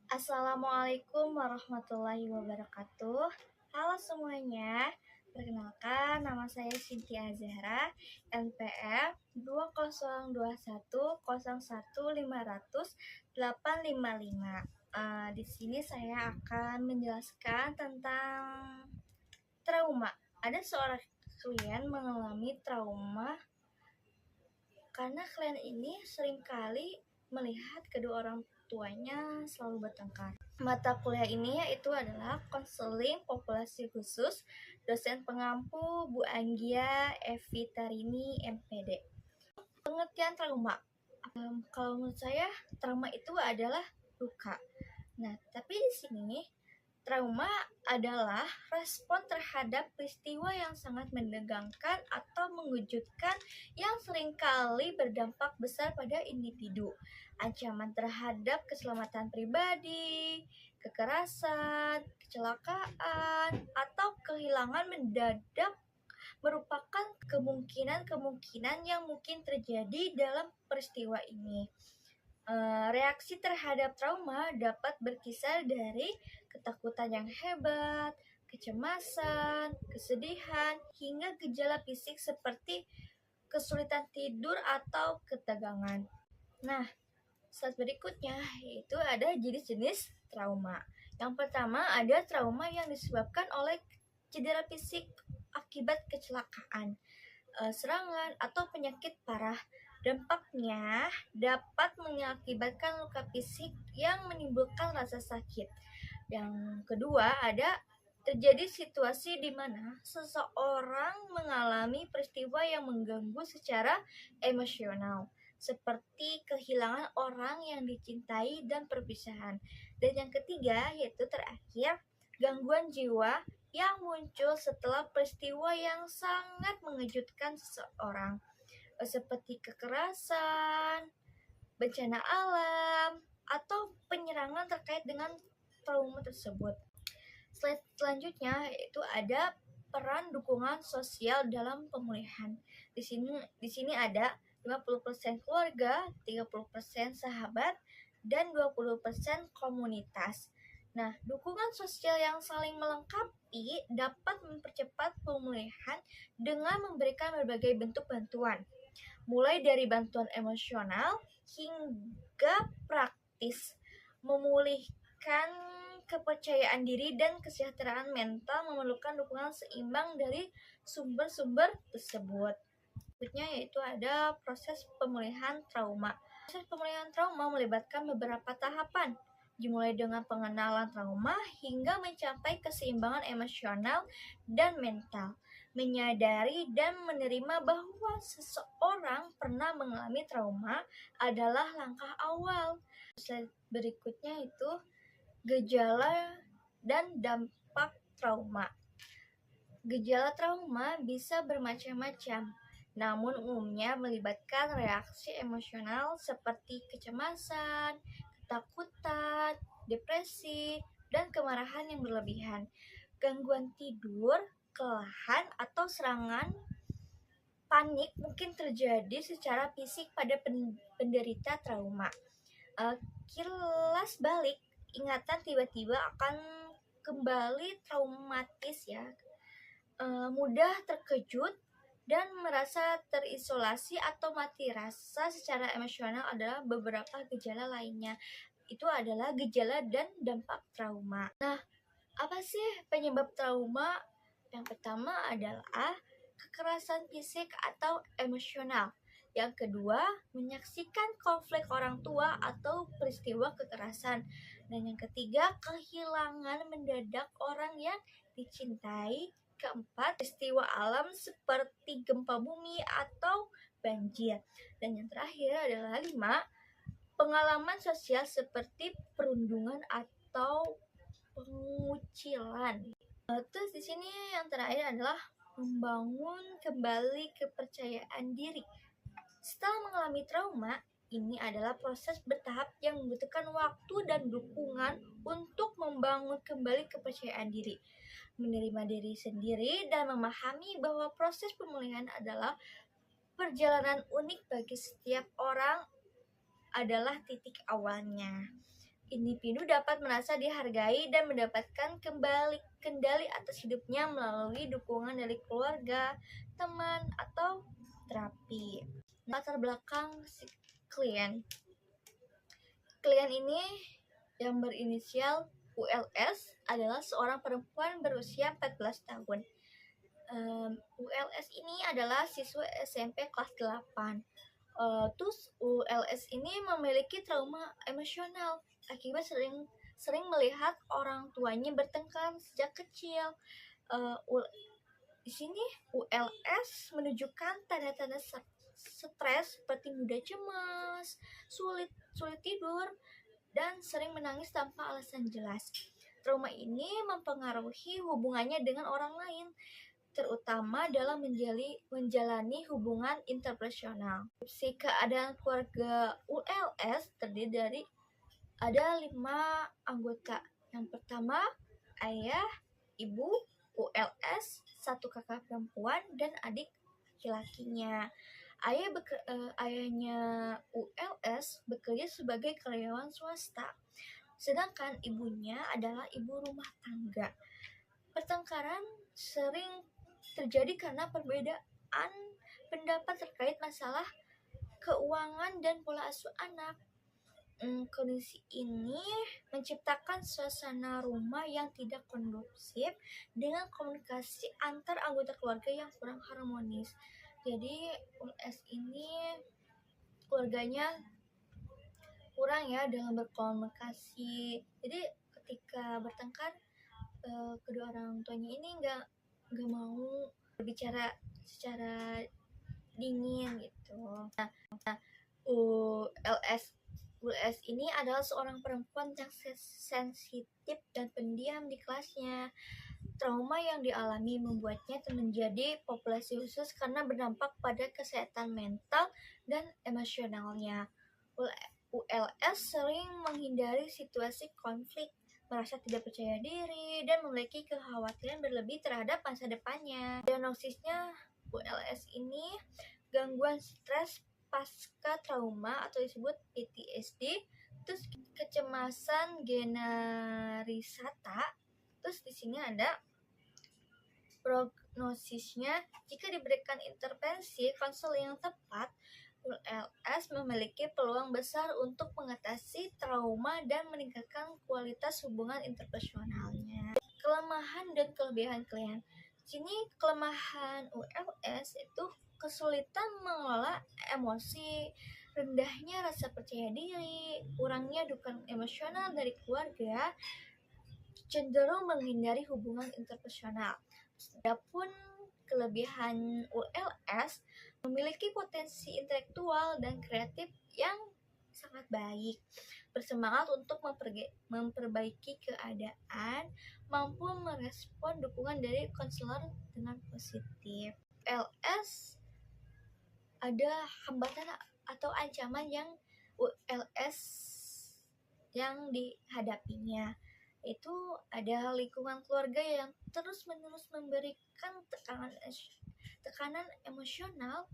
Assalamualaikum warahmatullahi wabarakatuh. Halo semuanya, perkenalkan nama saya Cynthia Zahra, NPM 20210101500 di sini saya akan menjelaskan tentang trauma. Ada seorang klien mengalami trauma karena klien ini seringkali melihat kedua orang tuanya selalu bertengkar. Mata kuliah ini yaitu adalah konseling populasi khusus, dosen pengampu Bu Anggia Evi Tarini MPD. Pengertian trauma. Kalau menurut saya trauma itu adalah luka. Nah, tapi di sini trauma adalah respon terhadap peristiwa yang sangat menegangkan atau mengejutkan yang seringkali berdampak besar pada individu. Ancaman terhadap keselamatan pribadi, kekerasan, kecelakaan, atau kehilangan mendadak merupakan kemungkinan-kemungkinan yang mungkin terjadi dalam peristiwa ini. Reaksi terhadap trauma dapat berkisar dari ketakutan yang hebat, kecemasan, kesedihan, hingga gejala fisik seperti kesulitan tidur atau ketegangan. Nah, slide berikutnya yaitu ada jenis-jenis trauma. Yang pertama ada trauma yang disebabkan oleh cedera fisik akibat kecelakaan, serangan, atau penyakit parah. Dampaknya dapat mengakibatkan luka fisik yang menimbulkan rasa sakit. Yang kedua, ada terjadi situasi di mana seseorang mengalami peristiwa yang mengganggu secara emosional, seperti kehilangan orang yang dicintai dan perpisahan. Dan yang ketiga, yaitu terakhir, gangguan jiwa yang muncul setelah peristiwa yang sangat mengejutkan seseorang, seperti kekerasan, bencana alam, atau penyerangan terkait dengan trauma tersebut. Slide selanjutnya yaitu ada peran dukungan sosial dalam pemulihan. Di sini ada 50% keluarga, 30% sahabat, dan 20% komunitas. Nah, dukungan sosial yang saling melengkapi dapat mempercepat pemulihan dengan memberikan berbagai bentuk bantuan, mulai dari bantuan emosional hingga praktis. Memulihkan kepercayaan diri dan kesejahteraan mental memerlukan dukungan seimbang dari sumber-sumber tersebut. Berikutnya yaitu ada proses pemulihan trauma. Proses pemulihan trauma melibatkan beberapa tahapan, dimulai dengan pengenalan trauma hingga mencapai keseimbangan emosional dan mental. Menyadari dan menerima bahwa seseorang pernah mengalami trauma adalah langkah awal. Slide berikutnya itu gejala dan dampak trauma. Gejala trauma bisa bermacam-macam, namun umumnya melibatkan reaksi emosional seperti kecemasan, ketakutan, depresi, dan kemarahan yang berlebihan. Gangguan tidur, kelelahan, atau serangan panik mungkin terjadi secara fisik pada penderita trauma. Kilas balik, ingatan tiba-tiba akan kembali traumatis ya. Mudah terkejut dan merasa terisolasi atau mati rasa secara emosional adalah beberapa gejala lainnya. Itu adalah gejala dan dampak trauma. Nah, apa sih penyebab trauma? Yang pertama adalah kekerasan fisik atau emosional. Yang kedua, menyaksikan konflik orang tua atau peristiwa kekerasan. Dan yang ketiga, kehilangan mendadak orang yang dicintai. Keempat, peristiwa alam seperti gempa bumi atau banjir. Dan yang terakhir adalah 5, pengalaman sosial seperti perundungan atau pengucilan. Terus di sini yang terakhir adalah membangun kembali kepercayaan diri. Setelah mengalami trauma, ini adalah proses bertahap yang membutuhkan waktu dan dukungan untuk membangun kembali kepercayaan diri, menerima diri sendiri, dan memahami bahwa proses pemulihan adalah perjalanan unik bagi setiap orang adalah titik awalnya. individu dapat merasa dihargai dan mendapatkan kembali kendali atas hidupnya melalui dukungan dari keluarga, teman, atau terapi. Latar belakang si klien. Klien ini yang berinisial ULS adalah seorang perempuan berusia 14 tahun. ULS ini adalah siswa SMP kelas 8. Terus ULS ini memiliki trauma emosional akibat sering melihat orang tuanya bertengkar sejak kecil. Di sini ULS menunjukkan tanda-tanda stres seperti mudah cemas, sulit tidur, dan sering menangis tanpa alasan jelas. Trauma ini mempengaruhi hubungannya dengan orang lain, terutama dalam menjalani hubungan interpersonal. Si keadaan keluarga ULS terdiri dari ada 5 anggota. Yang pertama, ayah, ibu ULS, 1 kakak perempuan, dan adik laki-lakinya. Ayahnya ULS bekerja sebagai karyawan swasta, sedangkan ibunya adalah ibu rumah tangga. Pertengkaran sering terjadi karena perbedaan pendapat terkait masalah keuangan dan pola asuh anak. Kondisi ini menciptakan suasana rumah yang tidak kondusif dengan komunikasi antar anggota keluarga yang kurang harmonis. Jadi ULS ini keluarganya kurang ya dalam berkomunikasi. Jadi ketika bertengkar, kedua orang tuanya ini nggak mau berbicara secara dingin gitu. Nah, ULS ini adalah seorang perempuan yang sensitif dan pendiam di kelasnya. Trauma yang dialami membuatnya menjadi populasi khusus karena berdampak pada kesehatan mental dan emosionalnya. ULS sering menghindari situasi konflik, merasa tidak percaya diri, dan memiliki kekhawatiran berlebih terhadap masa depannya. Diagnosisnya ULS ini gangguan stres pasca trauma atau disebut PTSD, terus kecemasan generalisata. Terus di sini ada prognosisnya. Jika diberikan intervensi konseling yang tepat, ULS memiliki peluang besar untuk mengatasi trauma dan meningkatkan kualitas hubungan interpersonalnya. Kelemahan dan kelebihan klien. Sini kelemahan ULS itu kesulitan mengelola emosi, rendahnya rasa percaya diri, kurangnya dukungan emosional dari keluarga, cenderung menghindari hubungan interpersonal. Adapun kelebihan ULS memiliki potensi intelektual dan kreatif yang sangat baik, bersemangat untuk memperbaiki keadaan, mampu merespon dukungan dari konselor dengan positif. ULS ada hambatan atau ancaman yang ULS yang dihadapinya, itu ada lingkungan keluarga yang terus-menerus memberikan tekanan emosional,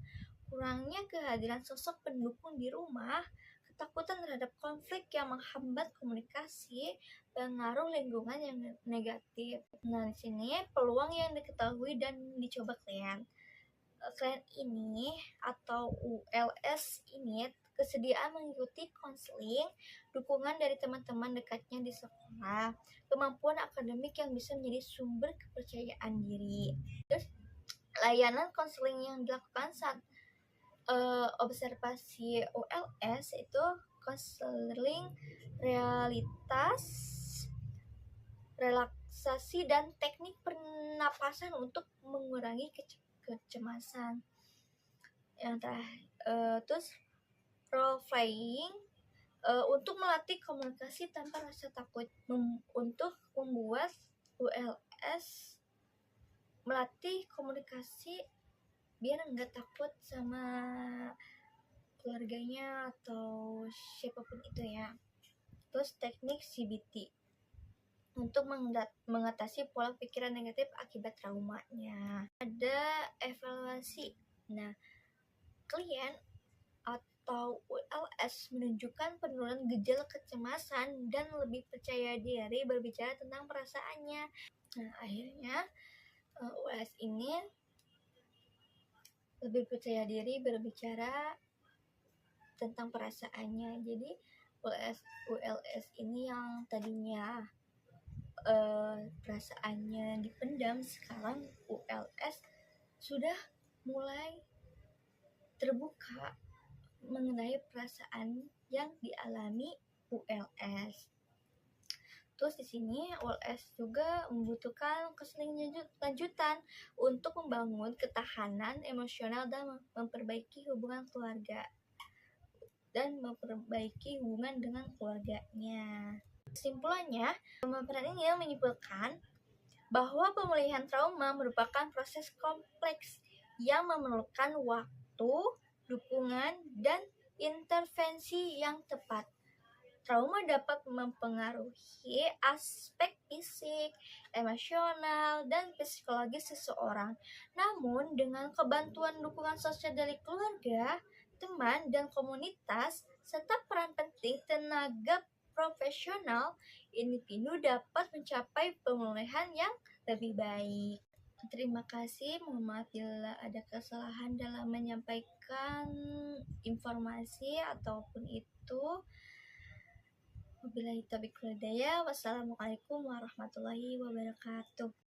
kurangnya kehadiran sosok pendukung di rumah, ketakutan terhadap konflik yang menghambat komunikasi, pengaruh lingkungan yang negatif. Nah, di sini peluang yang diketahui dan dicoba klien ini atau ULS ini kesediaan mengikuti konseling, dukungan dari teman-teman dekatnya di sekolah, kemampuan akademik yang bisa menjadi sumber kepercayaan diri. Terus layanan konseling yang dilakukan saat observasi ULS itu konseling realitas, relaksasi, dan teknik pernapasan untuk mengurangi kecemasan. Yang terakhir, terus role playing untuk melatih komunikasi tanpa rasa takut. Untuk membuat ULS melatih komunikasi biar nggak takut sama keluarganya atau siapapun itu ya. Terus teknik CBT untuk mengatasi pola pikiran negatif akibat traumanya. Ada evaluasi. Nah, klien atau ULS menunjukkan penurunan gejala kecemasan dan lebih percaya diri berbicara tentang perasaannya. Nah, akhirnya ULS ini lebih percaya diri berbicara tentang perasaannya. Jadi ULS ini yang tadinya perasaannya dipendam, sekarang ULS sudah mulai terbuka mengenai perasaan yang dialami ULS. Terus di sini ULS juga membutuhkan kelanjutan untuk membangun ketahanan emosional dan memperbaiki hubungan keluarga dengan keluarganya. Kesimpulannya, pemaparan ini menyimpulkan bahwa pemulihan trauma merupakan proses kompleks yang memerlukan waktu, dukungan, dan intervensi yang tepat. Trauma dapat mempengaruhi aspek fisik, emosional, dan psikologis seseorang. Namun, dengan kebantuan dukungan sosial dari keluarga, teman, dan komunitas, serta peran penting tenaga profesional, individu dapat mencapai pemulihan yang lebih baik. Terima kasih, mohon maaf bila ada kesalahan dalam menyampaikan informasi ataupun itu. Wabillahi taufiq wal hidayah. Wassalamualaikum warahmatullahi wabarakatuh.